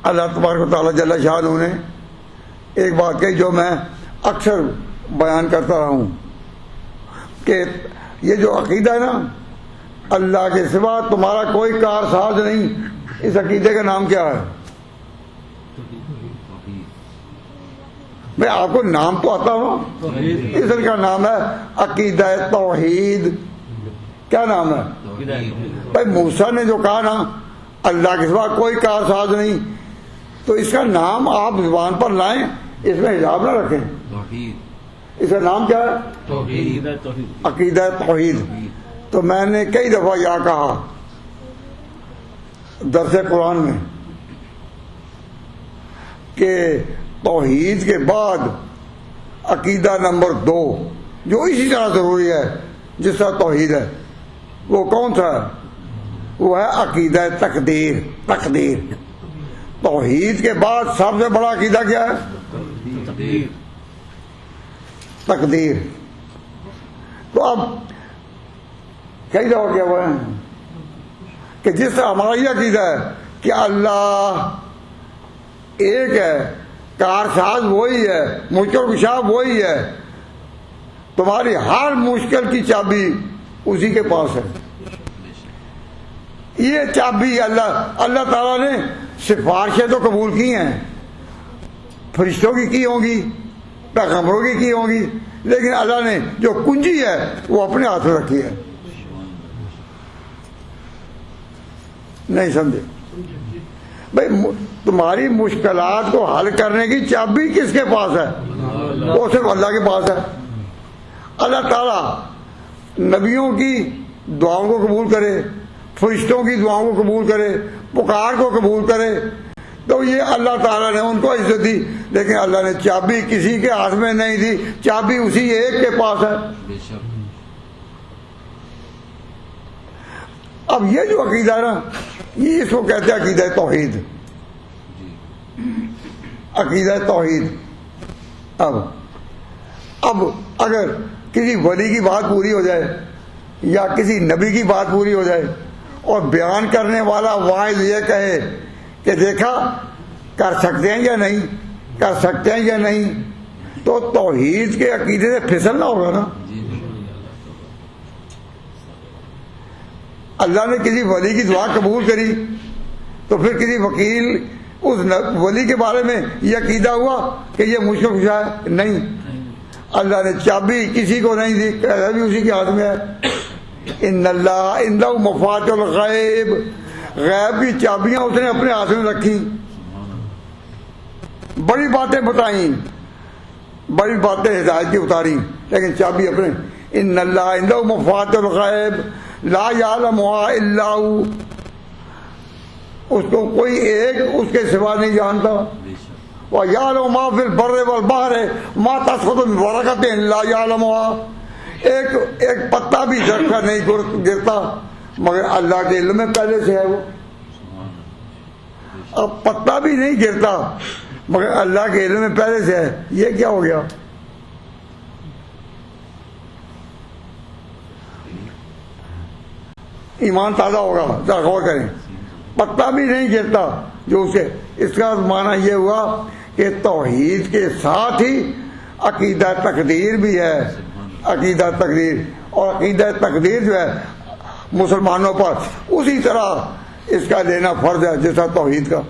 اللہ تبارک و تعالیٰ جل شانہ نے ایک بات کہی جو میں اکثر بیان کرتا رہا ہوں کہ یہ جو عقیدہ ہے نا، اللہ کے سوا تمہارا کوئی کارساز نہیں، اس عقیدے کا نام کیا ہے؟ بھائی آپ کو نام تو آتا ہو، اس کا نام ہے عقیدہ توحید۔ کیا نام ہے؟ بھائی موسیٰ نے جو کہا نا اللہ کے سوا کوئی کارساز نہیں، تو اس کا نام آپ زبان پر لائیں، اس میں حجاب نہ رکھیں۔ اس کا نام کیا ہے؟ عقیدہ توحید۔ تو میں نے کئی دفعہ یہ کہا درس قرآن میں کہ توحید کے بعد عقیدہ نمبر 2 جو اسی طرح ضروری ہے جس طرح توحید ہے، وہ کون سا ہے؟ وہ ہے عقیدہ تقدیر۔ توحید کے بعد سب سے بڑا عقیدہ کیا ہے؟ تقدیر۔ تو اب کئی دفعہ کیا ہوا ہے کہ جس طرح ہمارا یہ عقیدہ ہے کہ اللہ ایک ہے، کارساز وہی ہے، مشکل کشا وہی ہے، تمہاری ہر مشکل کی چابی اسی کے پاس ہے۔ یہ چابی اللہ تعالیٰ نے سفارشیں تو قبول کی ہیں، فرشتوں کی ہوں گی، پیغمبروں کی ہوں گی، لیکن اللہ نے جو کنجی ہے وہ اپنے ہاتھ میں رکھی ہے۔ نہیں سمجھے؟ بھائی تمہاری مشکلات کو حل کرنے کی چابی کس کے پاس ہے؟ وہ صرف اللہ کے پاس ہے۔ اللہ تعالیٰ نبیوں کی دعاؤں کو قبول کرے، فرشتوں کی دعاؤں کو قبول کرے، پکار کو قبول کرے، تو یہ اللہ تعالیٰ نے ان کو عزت دی، لیکن اللہ نے چابی کسی کے ہاتھ میں نہیں دی، چابی اسی ایک کے پاس ہے۔ اب یہ جو عقیدہ ہے نا، یہ اس کو کہتے ہیں عقیدہ توحید۔ عقیدہ توحید۔ اب اگر کسی ولی کی بات پوری ہو جائے یا کسی نبی کی بات پوری ہو جائے اور بیان کرنے والا واعظ یہ کہے کہ دیکھا کر سکتے ہیں یا نہیں، کر سکتے ہیں یا نہیں، تو توحید کے عقیدے سے پھسلنا ہوگا نا۔ اللہ نے کسی ولی کی دعا قبول کری تو پھر کسی وکیل اس ولی کے بارے میں یہ عقیدہ ہوا کہ یہ مشکل کشا ہے؟ نہیں، اللہ نے چابی کسی کو نہیں دی، کہہ بھی اسی کے ہاتھ میں ہے۔ ان اللہ عنده مفاتیح الغیب، غیب کی چابیاں اس نے اپنے ہاتھ میں رکھی، بڑی باتیں بتائیں، بڑی باتیں ہدایت کی اتاری، لیکن چابی اپنے۔ ان اللہ عنده مفاتیح الغیب لا یعلمها الا هو، اس کو کوئی ایک اس کے سوا نہیں جانتا۔ وَيَعْلَمُ مَا فِي الْبَرِّ وَالْبَحْرِ مَا تَسْقُطُ مِنْ وَرَقَةٍ إِلَّا يَعْلَمُهَا، ایک پتا بھی درخت کا نہیں گرتا مگر اللہ کے علم میں پہلے سے ہے وہ۔ اب پتا بھی نہیں گرتا مگر اللہ کے علم میں پہلے سے ہے، یہ کیا ہو گیا؟ ایمان تازہ ہوگا، ذرا غور کریں۔ پتا بھی نہیں گرتا جو اسے، اس کا معنی یہ ہوا کہ توحید کے ساتھ ہی عقیدہ تقدیر بھی ہے۔ عقیدہ تقدیر، اور عقیدہ تقدیر جو ہے مسلمانوں پر اسی طرح اس کا لینا فرض ہے جیسا توحید کا۔